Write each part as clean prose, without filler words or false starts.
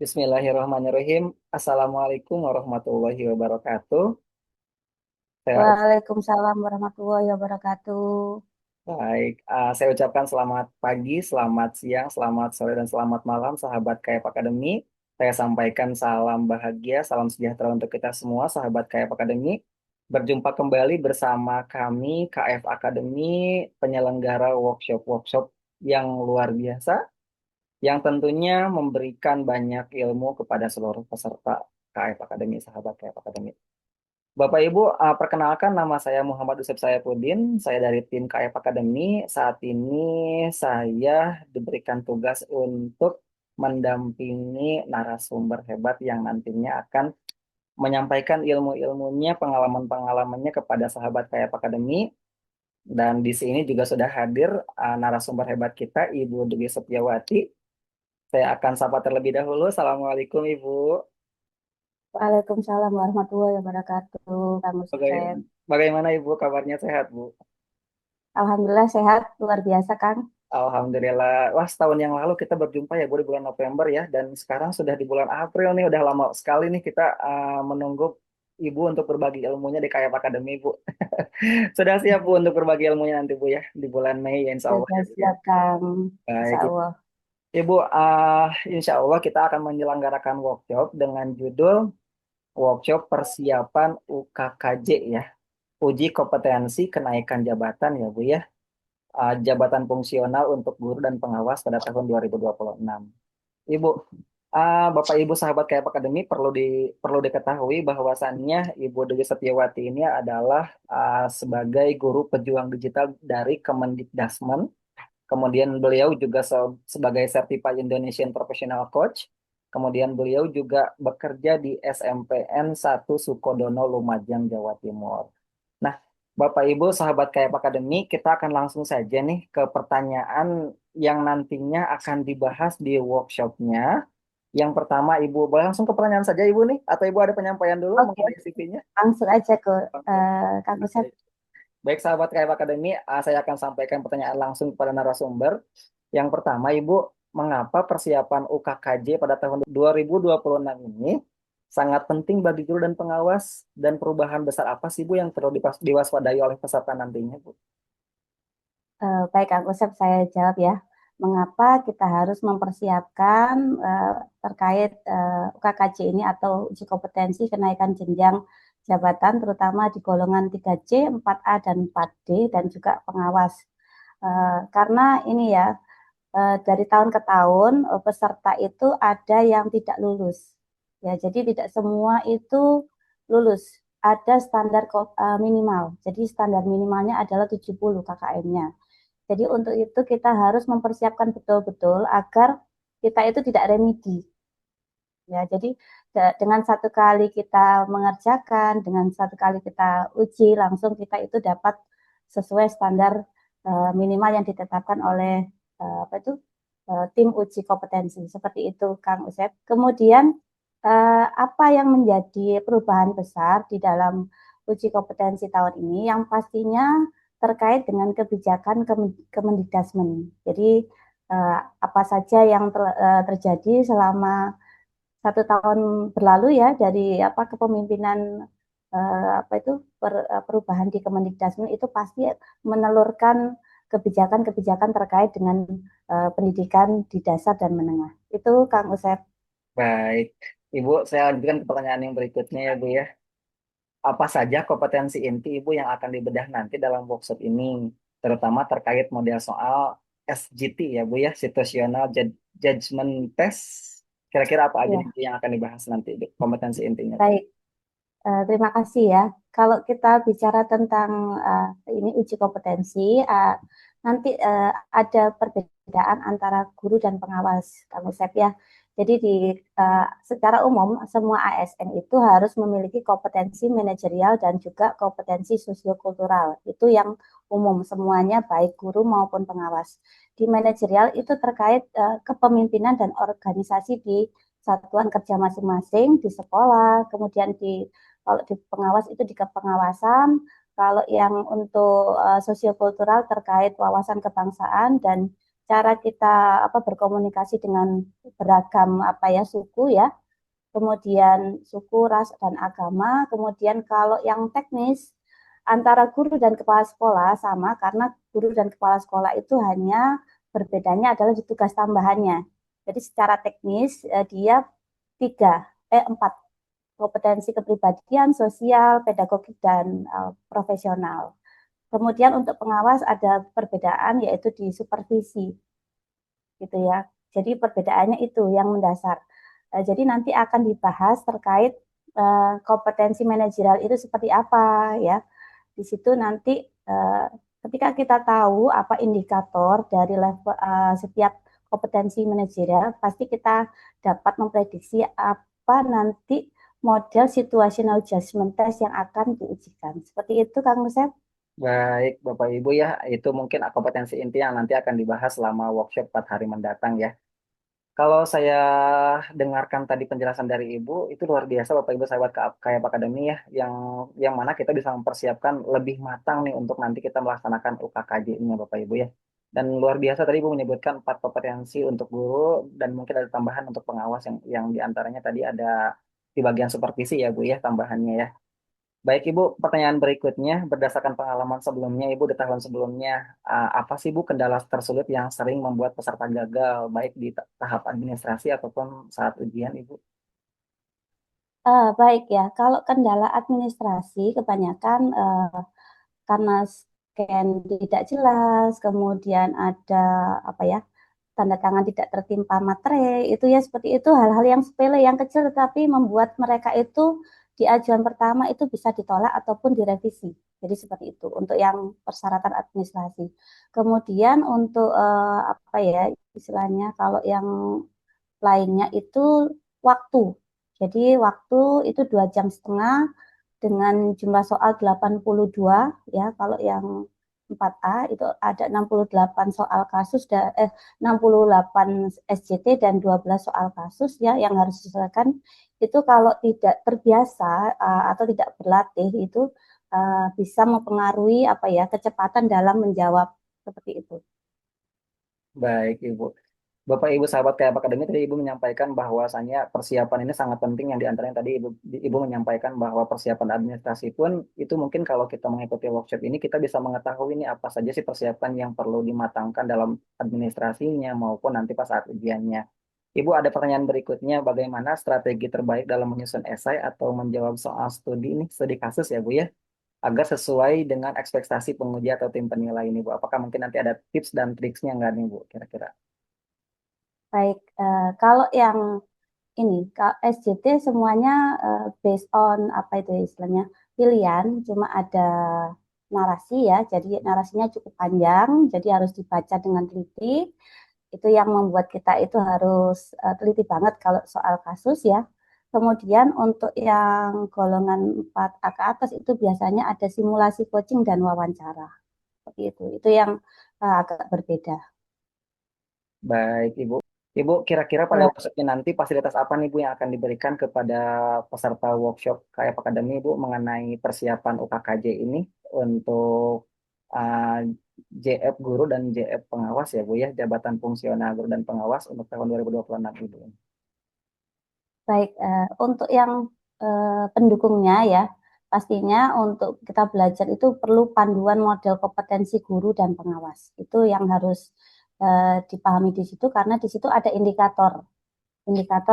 Bismillahirrahmanirrahim. Assalamualaikum warahmatullahi wabarakatuh. Saya Waalaikumsalam warahmatullahi wabarakatuh. baik. Saya ucapkan selamat pagi, selamat siang, selamat sore, dan selamat malam, sahabat KF Akademi. Saya sampaikan salam bahagia, salam sejahtera untuk kita semua, sahabat KF Akademi. Berjumpa kembali bersama kami, KF Akademi, penyelenggara workshop-workshop yang luar biasa, yang tentunya memberikan banyak ilmu kepada seluruh peserta KF Akademi, sahabat KF Akademi. Bapak Ibu, perkenalkan nama saya Muhammad Usep Sayapudin. Saya dari tim KF Academy. Saat ini saya diberikan tugas untuk mendampingi narasumber hebat yang nantinya akan menyampaikan ilmu-ilmunya, pengalaman-pengalamannya kepada sahabat KF Academy. Dan di sini juga sudah hadir narasumber hebat kita, Ibu Dewi Setiawati. Saya akan sapa terlebih dahulu. Assalamualaikum Ibu. Waalaikumsalam warahmatullahi wabarakatuh. Kang Usep. Bagaimana, bagaimana Ibu kabarnya, sehat Bu? Alhamdulillah sehat, luar biasa Kang. Alhamdulillah. Wah, setahun yang lalu kita berjumpa ya, Bu, di bulan November ya. Dan sekarang sudah di bulan April nih, udah lama sekali nih kita menunggu Ibu untuk berbagi ilmunya di KF Academy, Bu. Sudah siap, Bu, untuk berbagi ilmunya nanti, Bu, ya, di bulan Mei, ya, insya Allah, Sudah ya, Bu, ya. siap Kang. Insya Baik, Allah. Ibu, insya Allah kita akan menyelenggarakan workshop dengan judul Workshop Persiapan UKKJ, ya. Uji kompetensi kenaikan jabatan, ya, Bu, ya. Jabatan fungsional untuk guru dan pengawas pada tahun 2026. Ibu, Bapak Ibu sahabat KF Akademi perlu diketahui bahwasannya Ibu Dewi Setiawati ini adalah sebagai guru pejuang digital dari Kemendikbudrismen. Kemudian beliau juga sebagai Certified Indonesian Professional Coach. Kemudian beliau juga bekerja di SMPN 1 Sukodono, Lumajang, Jawa Timur. Nah, Bapak Ibu sahabat KF Akademi, kita akan langsung saja nih ke pertanyaan yang nantinya akan dibahas di workshopnya. Yang pertama, Ibu, boleh langsung ke pertanyaan saja, Ibu nih? Atau Ibu ada penyampaian dulu Oke, mengenai CV-nya? langsung aja ke Kang Usep. Baik. Baik, sahabat KF Akademi, saya akan sampaikan pertanyaan langsung kepada narasumber. Yang pertama, Ibu, mengapa persiapan UKKJ pada tahun 2026 ini sangat penting bagi guru dan pengawas, dan perubahan besar apa sih, Bu, yang perlu diwaspadai oleh peserta nantinya, Bu? Baik Kang Usep, saya jawab ya. Mengapa kita harus mempersiapkan terkait UKKJ ini atau uji kompetensi kenaikan jenjang jabatan terutama di golongan 3C, 4A, dan 4D dan juga pengawas. Karena ini ya, dari tahun ke tahun peserta itu ada yang tidak lulus. Ya, jadi tidak semua itu lulus. Ada standar minimal. Jadi standar minimalnya adalah 70 KKM-nya. Jadi untuk itu kita harus mempersiapkan betul-betul agar kita itu tidak remedi. Ya, jadi dengan satu kali kita mengerjakan, dengan satu kali kita uji, langsung kita itu dapat sesuai standar minimal yang ditetapkan oleh apa itu tim uji kompetensi. Seperti itu, Kang Usep. Kemudian apa yang menjadi perubahan besar di dalam uji kompetensi tahun ini? Yang pastinya terkait dengan kebijakan Kemendikbudrismen. Jadi apa saja yang terjadi selama 1 tahun berlalu ya dari apa kepemimpinan apa itu perubahan di Kemendikbudrismen itu pasti menelurkan kebijakan-kebijakan terkait dengan pendidikan di dasar dan menengah. Itu Kang Usep. Baik, Ibu, saya lanjutkan ke pertanyaan yang berikutnya ya, Bu, ya. Apa saja kompetensi inti Ibu yang akan dibedah nanti dalam workshop ini, terutama terkait model soal SGT ya, Bu, ya, Situational Judgment Test. Kira-kira apa aja nih, Ya, Bu, yang akan dibahas nanti, Bu, kompetensi intinya, Bu? baik. Terima kasih ya. Kalau kita bicara tentang ini uji kompetensi, nanti ada perbedaan antara guru dan pengawas, Kang Usep ya. Jadi secara umum semua ASN itu harus memiliki kompetensi manajerial dan juga kompetensi sosiokultural. Itu yang umum semuanya baik guru maupun pengawas. Di manajerial itu terkait kepemimpinan dan organisasi di satuan kerja masing-masing di sekolah, kemudian kalau di pengawas itu di kepengawasan, kalau yang untuk sosiokultural terkait wawasan kebangsaan dan cara kita berkomunikasi dengan beragam suku ya, kemudian suku, ras, dan agama. Kemudian kalau yang teknis antara guru dan kepala sekolah sama karena guru dan kepala sekolah itu hanya berbedanya adalah di tugas tambahannya. Jadi secara teknis dia empat kompetensi kepribadian, sosial, pedagogik, dan profesional. Kemudian untuk pengawas ada perbedaan yaitu di supervisi gitu ya. Jadi perbedaannya itu yang mendasar. Jadi nanti akan dibahas terkait kompetensi manajerial itu seperti apa ya. Di situ nanti eh, ketika kita tahu apa indikator dari level setiap kompetensi manajerial, pasti kita dapat memprediksi apa nanti model situational judgment test yang akan diujikan. Seperti itu, Kang Nusep. Baik, Bapak Ibu ya, itu mungkin kompetensi inti yang nanti akan dibahas selama workshop 4 hari mendatang ya. Kalau saya dengarkan tadi penjelasan dari Ibu, itu luar biasa Bapak Ibu sahabat Kayak Akademi ya, yang mana kita bisa mempersiapkan lebih matang nih untuk nanti kita melaksanakan UKKJ-nya Bapak Ibu ya. Dan luar biasa tadi Ibu menyebutkan 4 kompetensi untuk guru dan mungkin ada tambahan untuk pengawas yang diantaranya tadi ada di bagian supervisi ya Bu ya tambahannya ya. Baik Ibu, pertanyaan berikutnya berdasarkan pengalaman sebelumnya Ibu di tahun sebelumnya, apa sih Bu kendala tersulit yang sering membuat peserta gagal baik di tahap administrasi ataupun saat ujian Ibu? Baik ya, kalau kendala administrasi kebanyakan karena scan tidak jelas, kemudian ada apa ya tanda tangan tidak tertimpa materai, itu ya seperti itu hal-hal yang sepele yang kecil tetapi membuat mereka itu di ajuan pertama itu bisa ditolak ataupun direvisi. Jadi seperti itu untuk yang persyaratan administrasi. Kemudian untuk istilahnya kalau yang lainnya itu waktu. Jadi waktu itu 2 jam setengah dengan jumlah soal 82 ya. Kalau yang 4A itu ada 68 soal kasus 68 SJT dan 12 soal kasus ya yang harus diselesaikan. Itu kalau tidak terbiasa atau tidak berlatih itu bisa mempengaruhi kecepatan dalam menjawab seperti itu. Baik Ibu. Bapak Ibu sahabat Kayak Akademi tadi Ibu menyampaikan bahwasannya persiapan ini sangat penting yang diantaranya tadi Ibu menyampaikan bahwa persiapan administrasi pun itu mungkin kalau kita mengikuti workshop ini kita bisa mengetahui ini apa saja sih persiapan yang perlu dimatangkan dalam administrasinya maupun nanti pas saat ujiannya. Ibu ada pertanyaan berikutnya, bagaimana strategi terbaik dalam menyusun esai atau menjawab soal studi ini, studi kasus ya Bu ya, agar sesuai dengan ekspektasi penguji atau tim penilai ini Bu. Apakah mungkin nanti ada tips dan triksnya nggak nih Bu, kira-kira? Baik, kalau yang ini SJT semuanya based on apa itu istilahnya pilihan, cuma ada narasi ya, jadi narasinya cukup panjang, jadi harus dibaca dengan teliti. Itu yang membuat kita itu harus teliti banget kalau soal kasus ya. Kemudian untuk yang golongan 4A ke atas itu biasanya ada simulasi coaching dan wawancara. Seperti itu. Itu yang agak berbeda. Baik, Ibu. Ibu, kira-kira pada Ya. workshopnya nanti fasilitas apa nih, Bu, yang akan diberikan kepada peserta workshop kayak Akademi, Bu, mengenai persiapan UKKJ ini untuk uh, JF Guru dan JF Pengawas ya, Bu, ya, Jabatan Fungsional Guru dan Pengawas untuk tahun 2026, Ibu. Baik, untuk yang pendukungnya ya, pastinya untuk kita belajar itu perlu panduan model kompetensi guru dan pengawas. Itu yang harus dipahami di situ karena di situ ada indikator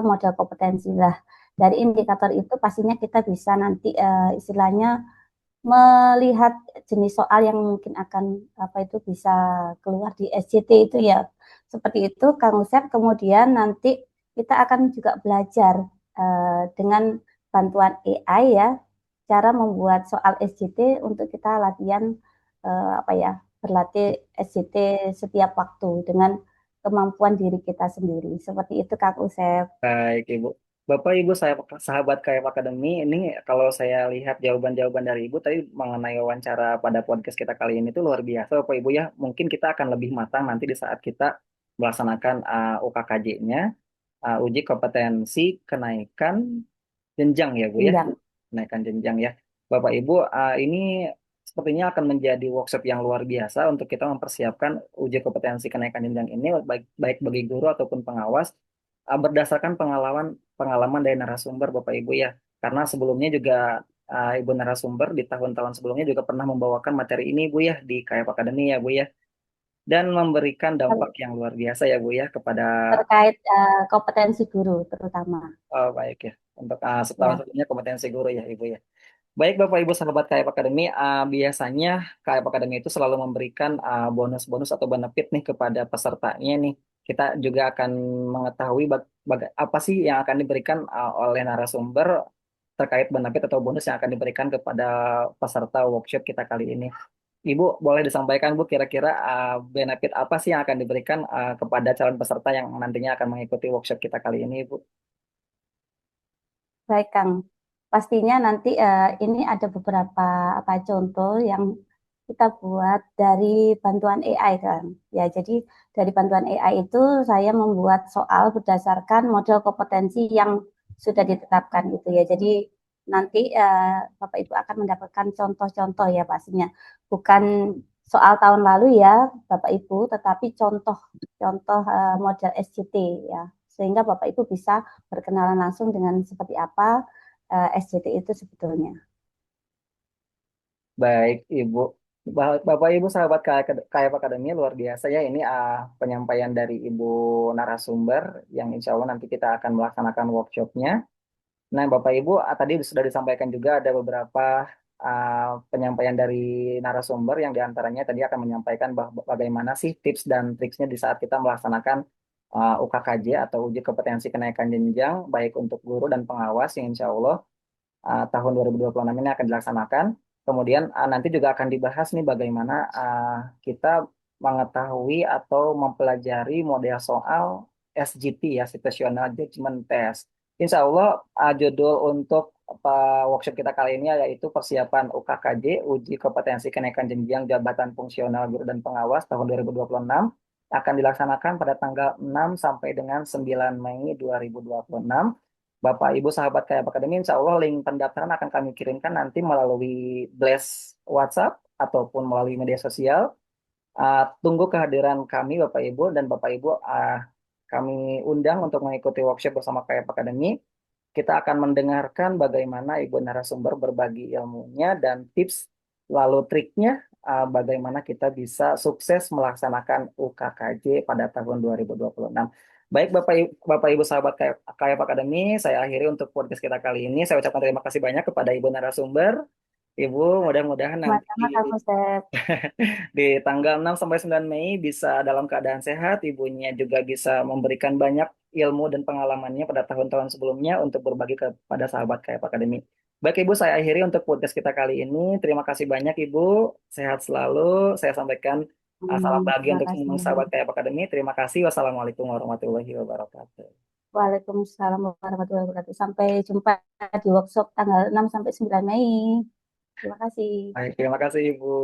model kompetensi lah. Dari indikator itu pastinya kita bisa nanti istilahnya melihat jenis soal yang mungkin akan bisa keluar di SJT itu ya. Seperti itu Kang Usep. Kemudian nanti kita akan juga belajar dengan bantuan AI ya, cara membuat soal SJT untuk kita latihan berlatih SJT setiap waktu dengan kemampuan diri kita sendiri. Seperti itu Kang Usep. Baik, Ibu. Bapak, Ibu, saya sahabat KF Akademi, ini kalau saya lihat jawaban-jawaban dari Ibu tadi mengenai wawancara pada podcast kita kali ini tuh luar biasa, Bapak Ibu ya. Mungkin kita akan lebih matang nanti di saat kita melaksanakan UKKJ-nya, uji kompetensi kenaikan jenjang ya, Bu ya. Jenjang. Kenaikan jenjang ya. Bapak Ibu, ini sepertinya akan menjadi workshop yang luar biasa untuk kita mempersiapkan uji kompetensi kenaikan jenjang ini baik, baik bagi guru ataupun pengawas berdasarkan pengalaman pengalaman dari narasumber Bapak Ibu ya. Karena sebelumnya juga Ibu narasumber di tahun-tahun sebelumnya juga pernah membawakan materi ini Bu ya di KF Academy ya Bu ya dan memberikan dampak yang luar biasa ya Bu ya kepada Terkait kompetensi guru terutama. baik ya untuk setahun Ya, sebelumnya kompetensi guru ya Ibu ya. Baik Bapak Ibu sahabat KF Academy, biasanya KF Academy itu selalu memberikan bonus-bonus atau benefit nih kepada pesertanya nih. Kita juga akan mengetahui apa sih yang akan diberikan oleh narasumber terkait benefit atau bonus yang akan diberikan kepada peserta workshop kita kali ini. Ibu boleh disampaikan Bu kira-kira benefit apa sih yang akan diberikan kepada calon peserta yang nantinya akan mengikuti workshop kita kali ini, Ibu? baik Kang. Pastinya nanti ini ada beberapa apa contoh yang kita buat dari bantuan AI kan. Ya, jadi dari bantuan AI itu saya membuat soal berdasarkan model kompetensi yang sudah ditetapkan gitu ya. Jadi nanti Bapak Ibu akan mendapatkan contoh-contoh ya pastinya. Bukan soal tahun lalu ya Bapak Ibu, tetapi contoh-contoh model SJT ya. Sehingga Bapak Ibu bisa berkenalan langsung dengan seperti apa SJT itu sebetulnya. Baik, Ibu. Bapak Ibu sahabat KF Academy luar biasa ya ini penyampaian dari Ibu narasumber yang insya Allah nanti kita akan melaksanakan workshopnya. Nah, Bapak Ibu tadi sudah disampaikan juga ada beberapa penyampaian dari narasumber yang diantaranya tadi akan menyampaikan bagaimana sih tips dan triksnya di saat kita melaksanakan UKKJ atau uji kompetensi kenaikan jenjang baik untuk guru dan pengawas yang insya Allah tahun 2026 ini akan dilaksanakan. Kemudian nanti juga akan dibahas nih bagaimana kita mengetahui atau mempelajari model soal SGT ya, Situational Judgment Test. Insya Allah judul untuk workshop kita kali ini yaitu persiapan UKKJ, Uji Kompetensi Kenaikan Jenjang Jabatan Fungsional Guru dan Pengawas tahun 2026 akan dilaksanakan pada tanggal 6 sampai dengan 9 Mei 2026. Bapak Ibu sahabat Kayak Akademi, insya Allah link pendaftaran akan kami kirimkan nanti melalui blast WhatsApp ataupun melalui media sosial. Tunggu kehadiran kami Bapak Ibu dan Bapak Ibu kami undang untuk mengikuti workshop bersama Kayak Akademi. Kita akan mendengarkan bagaimana Ibu narasumber berbagi ilmunya dan tips lalu triknya bagaimana kita bisa sukses melaksanakan UKKJ pada tahun 2026. Baik Bapak Ibu sahabat KF Akademi, saya akhiri untuk podcast kita kali ini. Saya ucapkan terima kasih banyak kepada Ibu narasumber. Ibu, mudah-mudahan nanti Sama-sama Kak Kusep. di tanggal 6 sampai 9 Mei bisa dalam keadaan sehat, ibunya juga bisa memberikan banyak ilmu dan pengalamannya pada tahun-tahun sebelumnya untuk berbagi kepada sahabat KF Akademi. Baik Ibu, saya akhiri untuk podcast kita kali ini. Terima kasih banyak Ibu, sehat selalu. Saya sampaikan salam bahagia Terima untuk kasih. semua sahabat KF Akademi. Terima kasih. Wassalamualaikum warahmatullahi wabarakatuh. Waalaikumsalam warahmatullahi wabarakatuh. Sampai jumpa di workshop tanggal 6 sampai 9 Mei. Terima kasih. Baik, terima kasih Ibu.